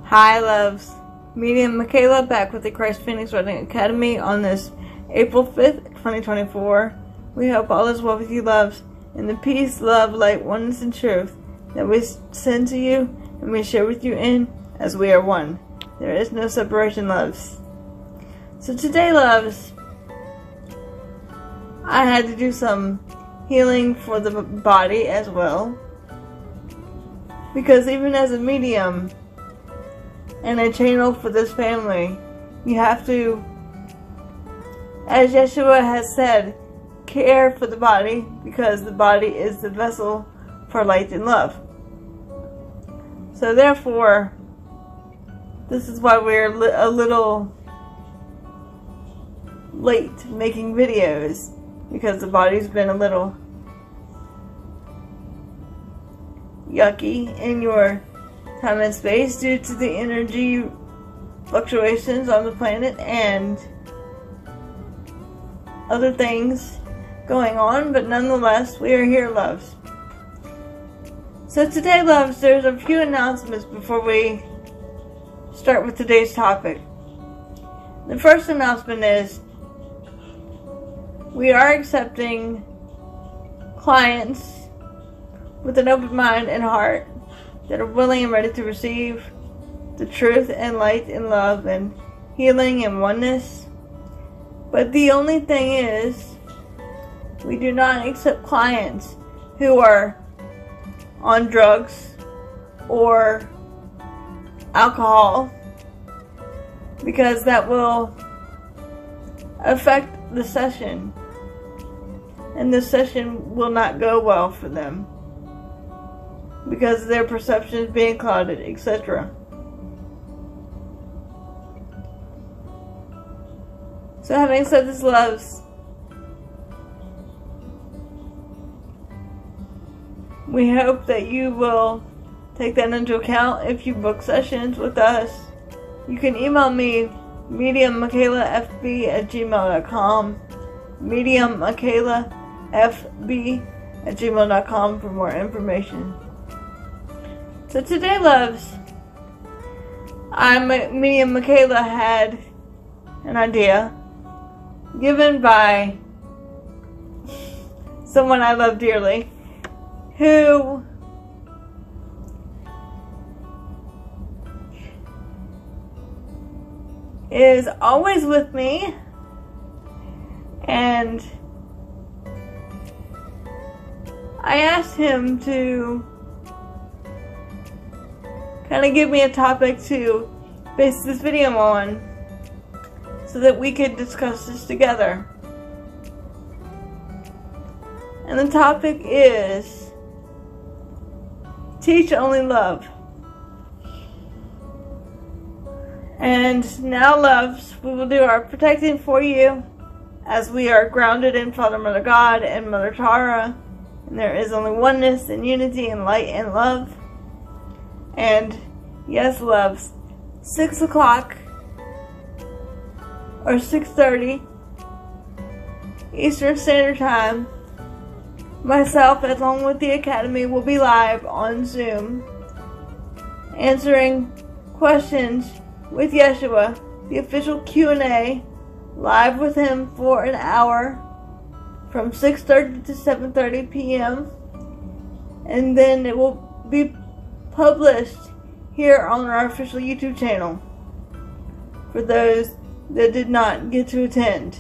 Hi loves, Medium Michaela back with the Christ Phoenix Wedding Academy on this April 5th, 2024. We hope all is well with you loves, in the peace, love, light, oneness, and truth that we send to you and we share with you in as we are one. There is no separation loves. So today loves, I had to do some healing for the body as well, because even as a medium and a channel for this family, you have to, as Yeshua has said, care for the body, because the body is the vessel for light and love. So therefore, this is why we're a little late making videos, because the body's been a little yucky in your time and space due to the energy fluctuations on the planet and other things going on, but nonetheless, we are here, loves. So today, loves, there's a few announcements before we start with today's topic. The first announcement is we are accepting clients with an open mind and heart that are willing and ready to receive the truth and light and love and healing and oneness. But the only thing is, we do not accept clients who are on drugs or alcohol, because that will affect the session, and the session will not go well for them because their perception is being clouded, etc. So having said this, loves, we hope that you will take that into account if you book sessions with us. You can email me, mediummichaelafb@gmail.com, mediummichaelafb@gmail.com for more information. So today, loves, Medium Michaela had an idea given by someone I love dearly, who is always with me, and I asked him to kind of give me a topic to base this video on so that we could discuss this together. And the topic is teach only love. And now, loves, we will do our protecting for you, as we are grounded in Father, Mother God, and Mother Tara, and there is only oneness and unity and light and love. And yes, loves, 6 o'clock or 6:30 Eastern Standard Time, myself along with the Academy will be live on Zoom answering questions with Yeshua, the official Q&A, live with him for an hour from 6:30 to 7:30 p.m. and then it will be published here on our official YouTube channel for those that did not get to attend.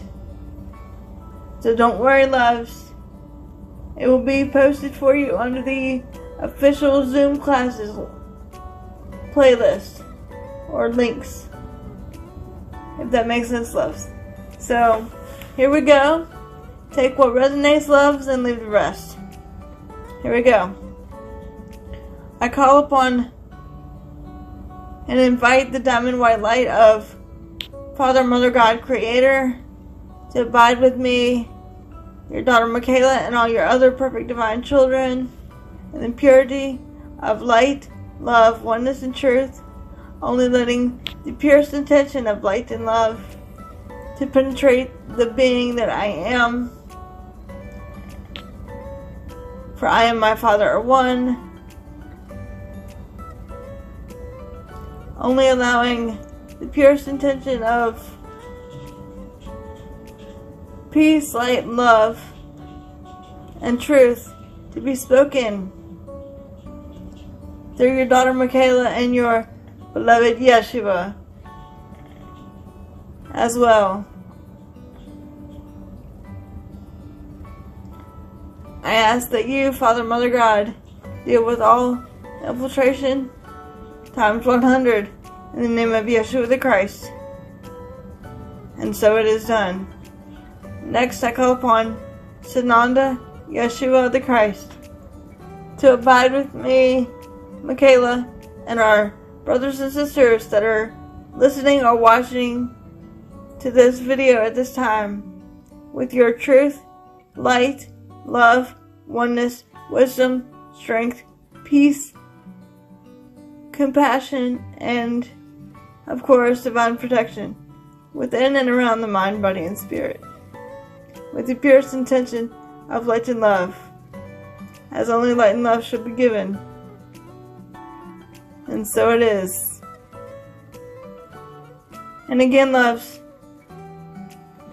So don't worry, loves, it will be posted for you under the official Zoom classes playlist or links, if that makes sense, loves. So here we go. Take what resonates, loves, and leave the rest. Here we go. I call upon and invite the diamond white light of Father, Mother, God, Creator, to abide with me, your daughter Michaela, and all your other perfect divine children, in the purity of light, love, oneness, and truth, only letting the purest intention of light and love to penetrate the being that I am. For I and my Father are one. only allowing the purest intention of peace, light, love, and truth to be spoken through your daughter Michaela and your beloved Yeshua as well. I ask that you, Father, Mother, God, deal with all infiltration times 100 in the name of Yeshua the Christ. And so it is done. Next, I call upon Sananda Yeshua the Christ to abide with me, Michaela, and our brothers and sisters that are listening or watching to this video at this time with your truth, light, love, oneness, wisdom, strength, peace, compassion, and, of course, divine protection within and around the mind, body, and spirit, with the purest intention of light and love, as only light and love should be given. And so it is. And again, loves,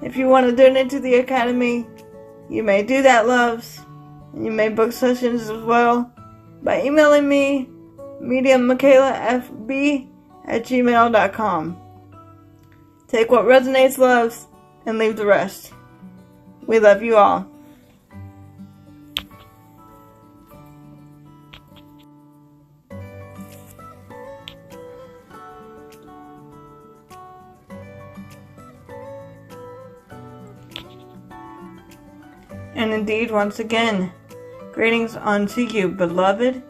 if you want to donate to the Academy, you may do that, loves. And you may book sessions as well by emailing me, mediummichaelafb@gmail.com. Take what resonates, loves, and leave the rest. We love you all. And indeed, once again, greetings unto you, beloved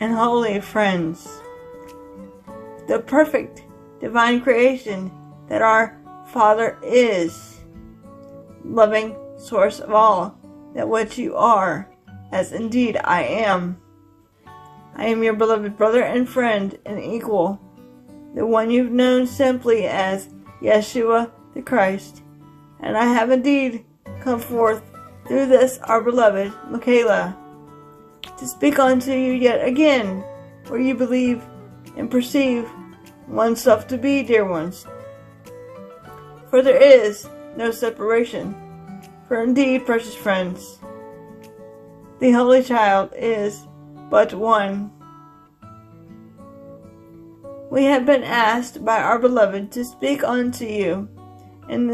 and holy friends. The perfect divine creation that our Father is, loving source of all, that what you are, as indeed I am. I am your beloved brother and friend and equal, the one you've known simply as Yeshua the Christ. And I have indeed come forth through this, our beloved Michaela, to speak unto you yet again, where you believe and perceive oneself to be, dear ones. For there is no separation. For indeed, precious friends, the Holy Child is but one. We have been asked by our beloved to speak unto you in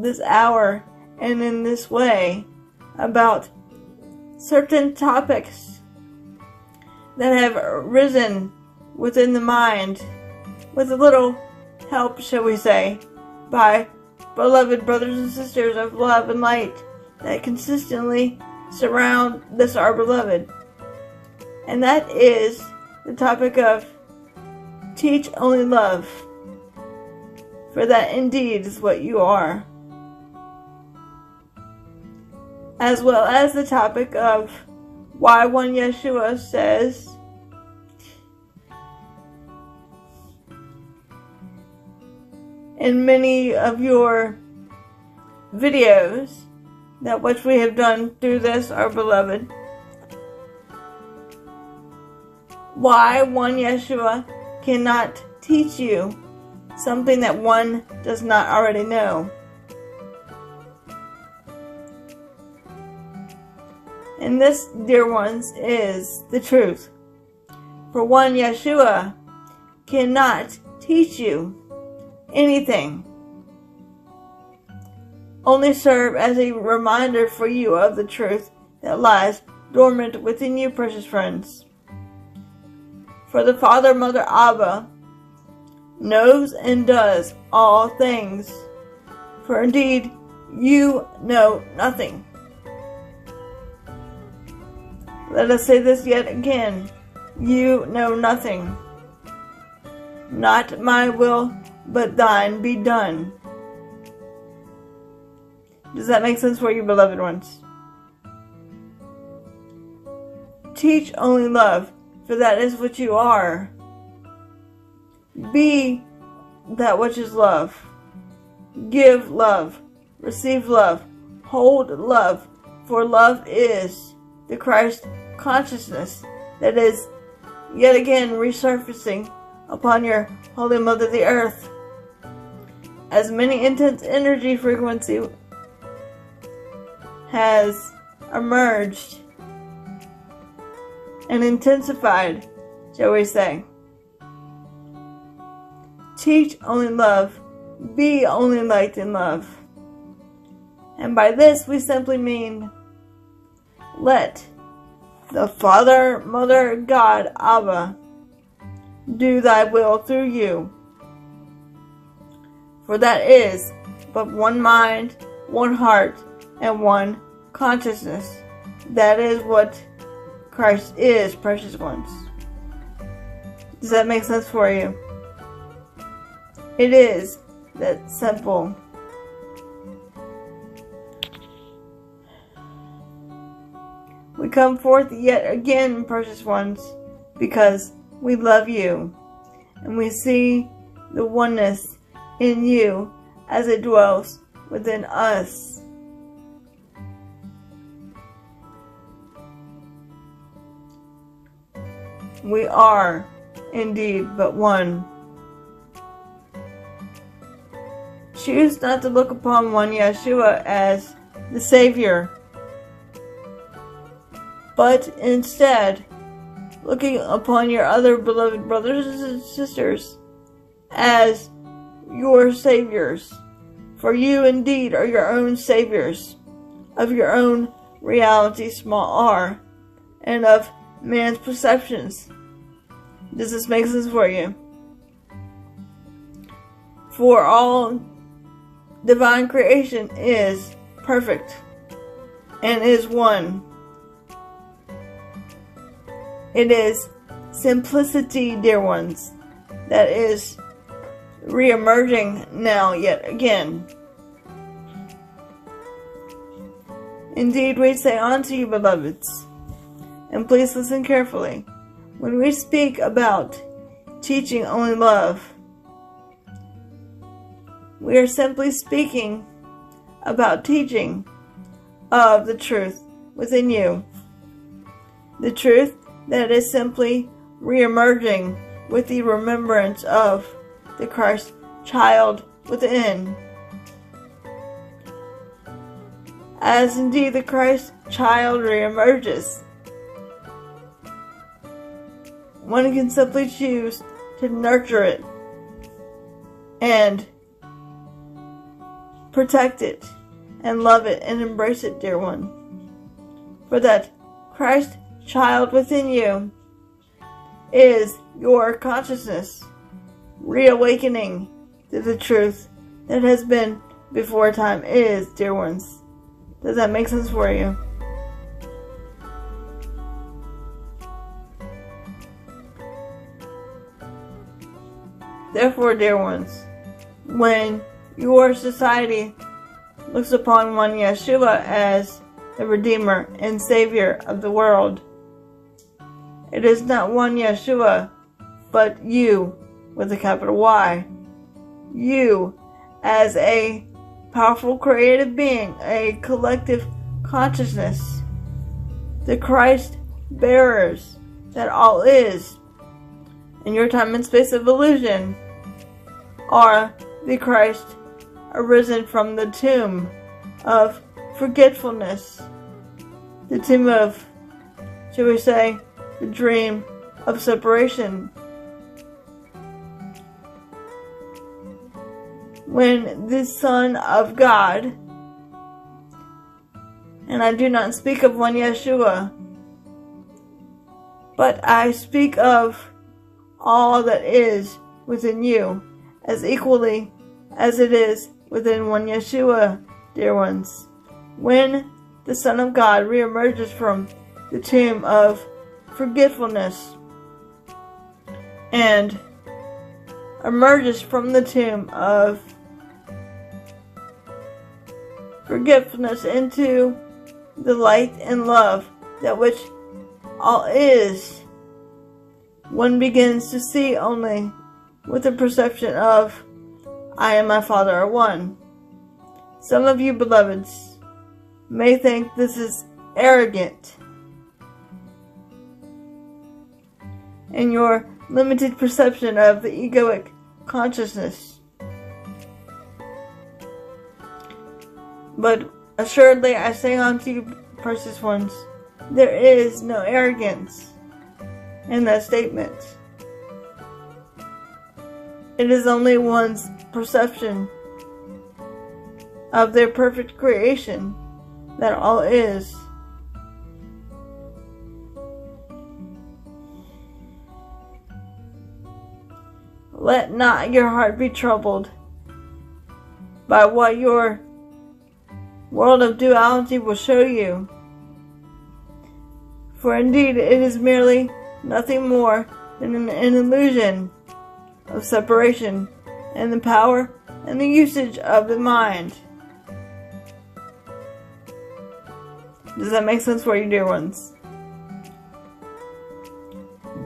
this hour and in this way about certain topics that have risen within the mind, with a little help, shall we say, by beloved brothers and sisters of love and light that consistently surround this our beloved. And that is the topic of teach only love, for that indeed is what you are. As well as the topic of why one Yeshua says in many of your videos that which we have done through this, our beloved, why one Yeshua cannot teach you something that one does not already know. And this, dear ones, is the truth. For one Yeshua cannot teach you anything, only serve as a reminder for you of the truth that lies dormant within you, precious friends. For the Father, Mother, Abba knows and does all things, for indeed you know nothing. Let us say this yet again. You know nothing. Not my will, but thine be done. Does that make sense for you, beloved ones? Teach only love, for that is what you are. Be that which is love. Give love. Receive love. Hold love, for love is the Christ consciousness that is yet again resurfacing upon your Holy Mother the Earth. As many intense energy frequency has emerged and intensified, shall we say. Teach only love, be only light in love. And by this we simply mean, let the Father, Mother, God, Abba, do thy will through you. For that is but one mind, one heart, and one consciousness. That is what Christ is, precious ones. Does that make sense for you? It is that simple. We come forth yet again, precious ones, because we love you, and we see the oneness in you as it dwells within us. We are indeed but one. Choose not to look upon one Yeshua as the Savior, but instead looking upon your other beloved brothers and sisters as your saviors. For you indeed are your own saviors of your own reality, small r, and of man's perceptions. Does this make sense for you? For all divine creation is perfect and is one. It is simplicity, dear ones, that is re-emerging now yet again. Indeed, we say unto you, beloveds, and please listen carefully, when we speak about teaching only love, we are simply speaking about teaching of the truth within you. The truth that is simply re-emerging with the remembrance of the Christ child within. As indeed the Christ child re-emerges, one can simply choose to nurture it and protect it and love it and embrace it, dear one. For that Christ child within you is your consciousness reawakening to the truth that has been before time is, dear ones. Does that make sense for you? Therefore, dear ones, when your society looks upon one Yeshua as the Redeemer and Savior of the world, it is not one Yeshua, but you, with a capital Y. You, as a powerful creative being, a collective consciousness, the Christ bearers that all is, in your time and space of illusion, are the Christ arisen from the tomb of forgetfulness, the tomb of, shall we say, the dream of separation. When the Son of God, and I do not speak of one Yeshua, but I speak of all that is within you, as equally as it is within one Yeshua, dear ones. When the Son of God reemerges from the tomb of forgetfulness and emerges from the tomb of forgetfulness into the light and love that which all is, one begins to see only with the perception of I and my Father are one. Some of you, beloveds, may think this is arrogant in your limited perception of the egoic consciousness. But assuredly I say unto you, precious ones, there is no arrogance in that statement. It is only one's perception of their perfect creation that all is. Let not your heart be troubled by what your world of duality will show you. For indeed it is merely nothing more than an illusion of separation and the power and the usage of the mind. Does that make sense for you, dear ones?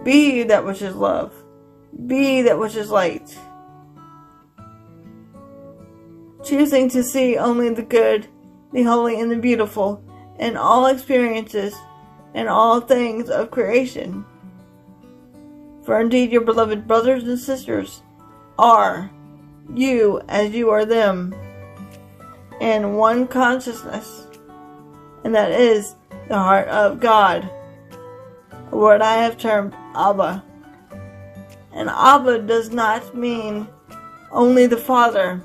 Be that which is love. Be that which is light. Choosing to see only the good, the holy, and the beautiful in all experiences and all things of creation. For indeed your beloved brothers and sisters are you as you are them, in one consciousness, and that is the heart of God, what I have termed Abba. And Abba does not mean only the Father.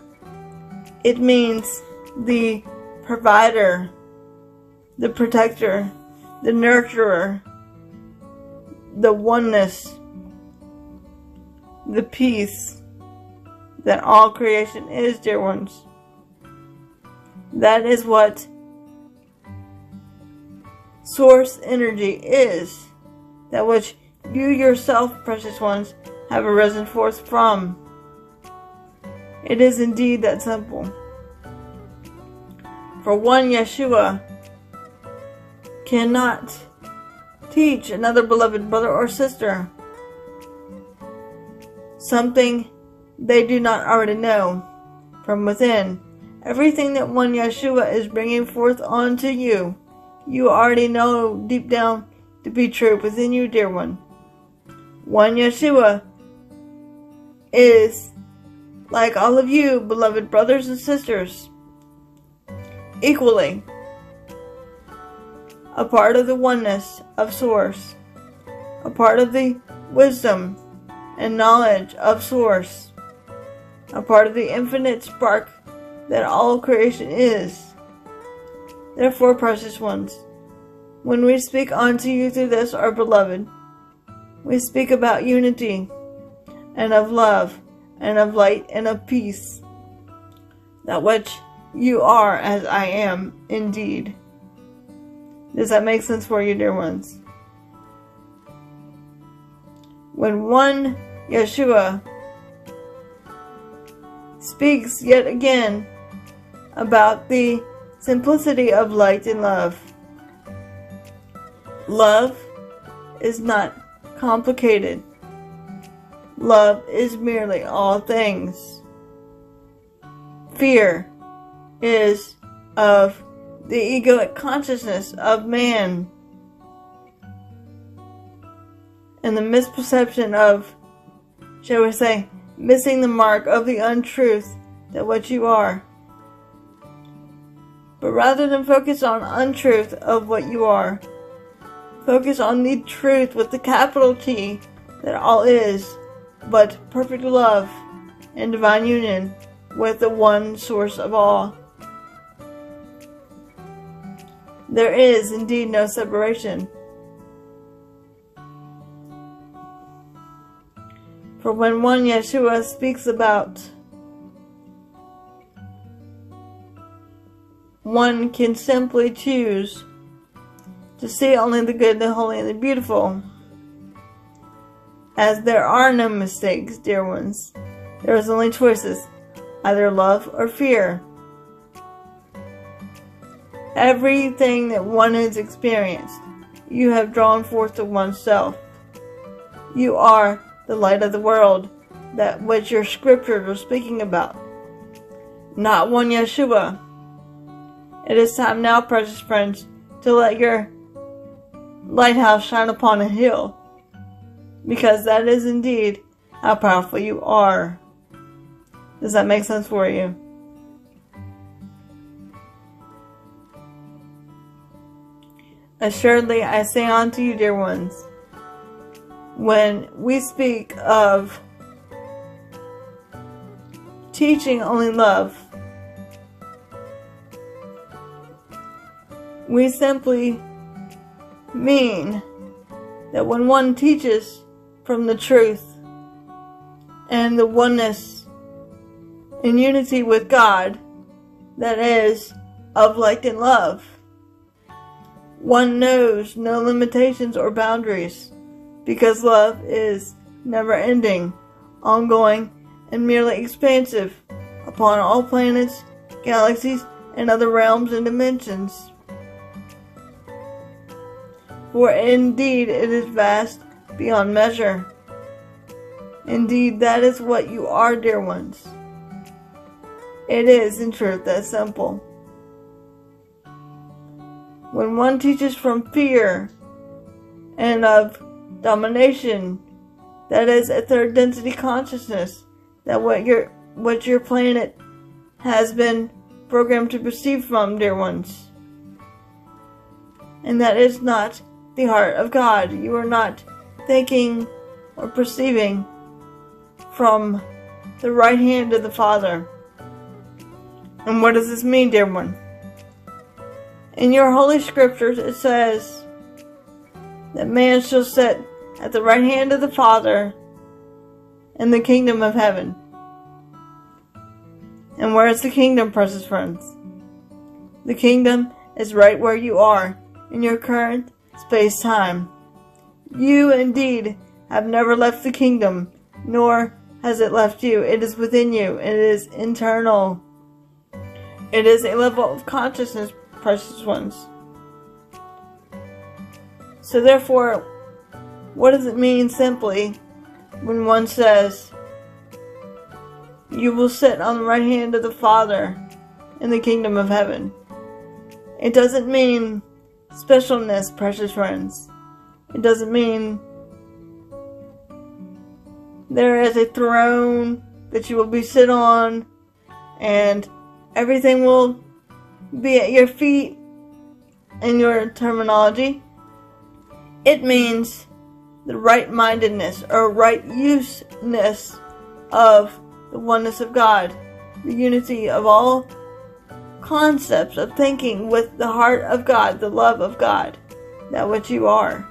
It means the provider, the protector, the nurturer, the oneness, the peace that all creation is, dear ones. That is what source energy is, that which you yourself, precious ones, have arisen forth from. It is indeed that simple. For one Yeshua cannot teach another beloved brother or sister something they do not already know from within. Everything that one Yeshua is bringing forth onto you, you already know deep down to be true within you, dear one. One Yeshua is, like all of you, beloved brothers and sisters, equally a part of the oneness of Source, a part of the wisdom and knowledge of Source, a part of the infinite spark that all creation is. Therefore, precious ones, when we speak unto you through this, our beloved, we speak about unity and of love and of light and of peace, that which you are as I am indeed. Does that make sense for you, dear ones? When one Yeshua speaks yet again about the simplicity of light and love, love is not complicated. Love is merely all things. Fear is of the egoic consciousness of man, and the misperception of, shall we say, missing the mark of the untruth that what you are. But rather than focus on untruth of what you are, focus on the truth with the capital T that all is but perfect love and divine union with the one source of all. There is indeed no separation. For when one Yeshua speaks about, one can simply choose to see only the good, the holy, and the beautiful. As there are no mistakes, dear ones. There is only choices, either love or fear. Everything that one has experienced, you have drawn forth to oneself. You are the light of the world, that which your scriptures are speaking about. Not one Yeshua. It is time now, precious friends, to let your lighthouse shine upon a hill. because that is indeed how powerful you are. Does that make sense for you? Assuredly, I say unto you, dear ones, when we speak of teaching only love, we simply mean that when one teaches from the truth and the oneness and unity with God, that is, of light and love, one knows no limitations or boundaries, because love is never-ending, ongoing, and merely expansive upon all planets, galaxies, and other realms and dimensions. For indeed it is vast beyond measure. Indeed, that is what you are, dear ones. It is, in truth, that simple. When one teaches from fear and of domination, that is a third density consciousness, that what your planet has been programmed to perceive from, dear ones. And that is not the heart of God. You are not thinking or perceiving from the right hand of the Father. And what does this mean, dear one? In your holy scriptures it says that man shall sit at the right hand of the Father in the kingdom of heaven. And where is the kingdom, precious friends? The kingdom is right where you are in your current space-time. You indeed have never left the kingdom, nor has it left you. It is within you. It is internal. It is a level of consciousness, precious ones. So therefore, what does it mean simply when one says, you will sit on the right hand of the Father in the kingdom of heaven? It doesn't mean specialness, precious friends. It doesn't mean there is a throne that you will be sit on and everything will be at your feet in your terminology. It means the right-mindedness or right useness of the oneness of God, the unity of all concepts of thinking with the heart of God, the love of God, that which you are,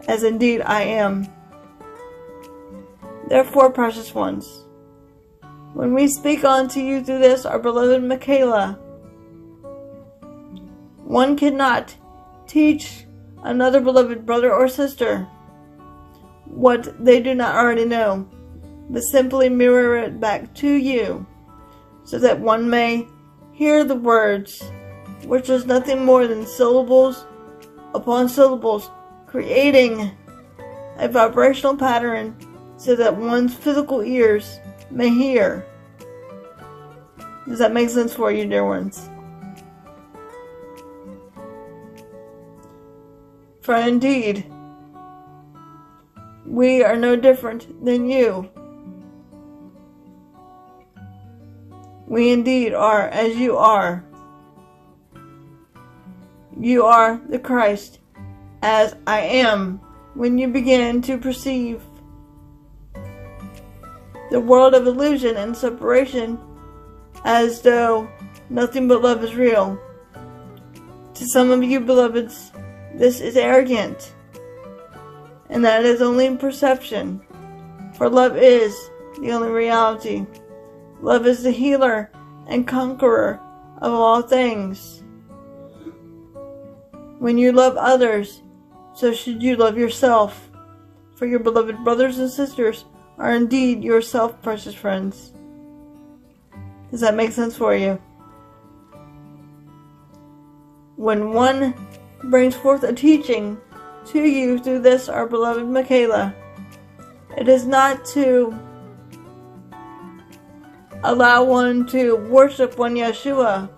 as indeed I am. Therefore, precious ones, when we speak unto you through this, our beloved Michaela, one cannot teach another beloved brother or sister what they do not already know, but simply mirror it back to you, so that one may hear the words, which is nothing more than syllables upon syllables, creating a vibrational pattern so that one's physical ears may hear. Does that make sense for you, dear ones? For indeed, we are no different than you. We indeed are as you are. You are the Christ, as I am, when you begin to perceive the world of illusion and separation as though nothing but love is real. To some of you, beloveds, this is arrogant, and that is only perception, for love is the only reality. Love is the healer and conqueror of all things. When you love others, so should you love yourself, for your beloved brothers and sisters are indeed yourself, precious friends. Does that make sense for you? When one brings forth a teaching to you through this, our beloved Michaela, it is not to allow one to worship one Yeshua,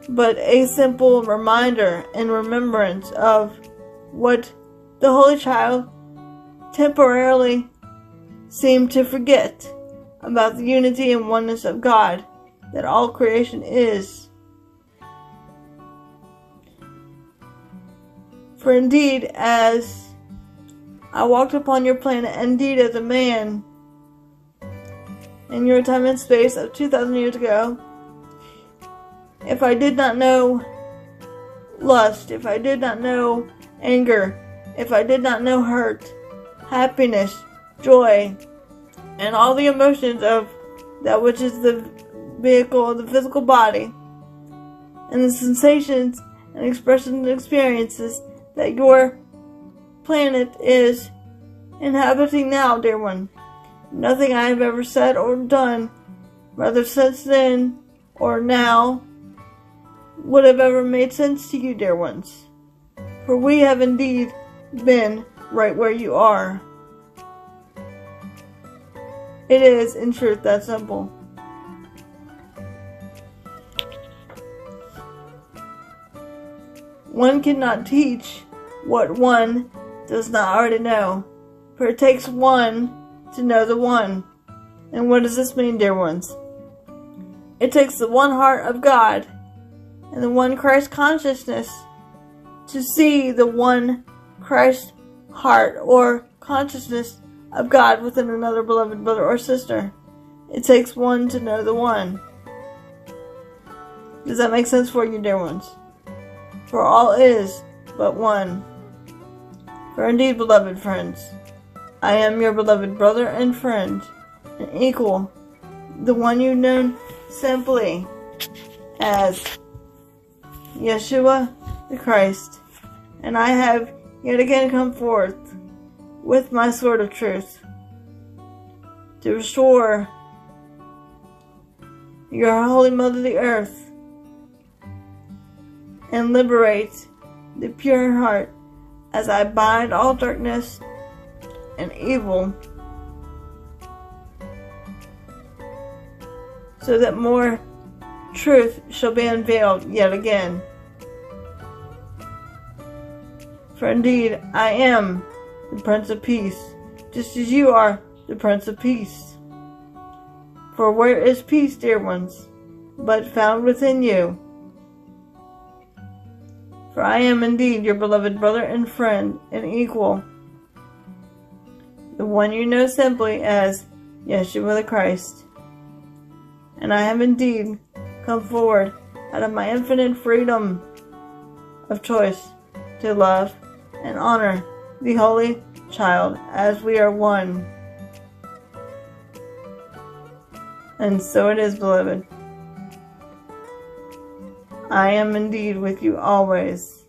but a simple reminder and remembrance of what the Holy Child temporarily seem to forget about the unity and oneness of God that all creation is. For indeed, as I walked upon your planet, indeed as a man, in your time and space of 2,000 years ago, if I did not know lust, if I did not know anger, if I did not know hurt, happiness, joy, and all the emotions of that which is the vehicle of the physical body, and the sensations and expressions and experiences that your planet is inhabiting now, dear one. Nothing I have ever said or done, whether since then or now, would have ever made sense to you, dear ones. For we have indeed been right where you are. It is, in truth, that simple. One cannot teach what one does not already know, for it takes one to know the one. And what does this mean, dear ones? It takes the one heart of God and the one Christ consciousness to see the one Christ heart or consciousness of God within another beloved brother or sister. It takes one to know the one. Does that make sense for you, dear ones? For all is but one. For indeed, beloved friends, I am your beloved brother and friend, and equal, the one you've known simply as Yeshua the Christ, and I have yet again come forth with my sword of truth to restore your holy mother the earth and liberate the pure heart as I bind all darkness and evil, so that more truth shall be unveiled yet again. For indeed, I am the Prince of Peace, just as you are the Prince of Peace. For where is peace, dear ones, but found within you? For I am indeed your beloved brother and friend and equal, the one you know simply as Yeshua the Christ. And I have indeed come forward out of my infinite freedom of choice to love and honor the Holy Child as we are one. And so it is, beloved. I am indeed with you always.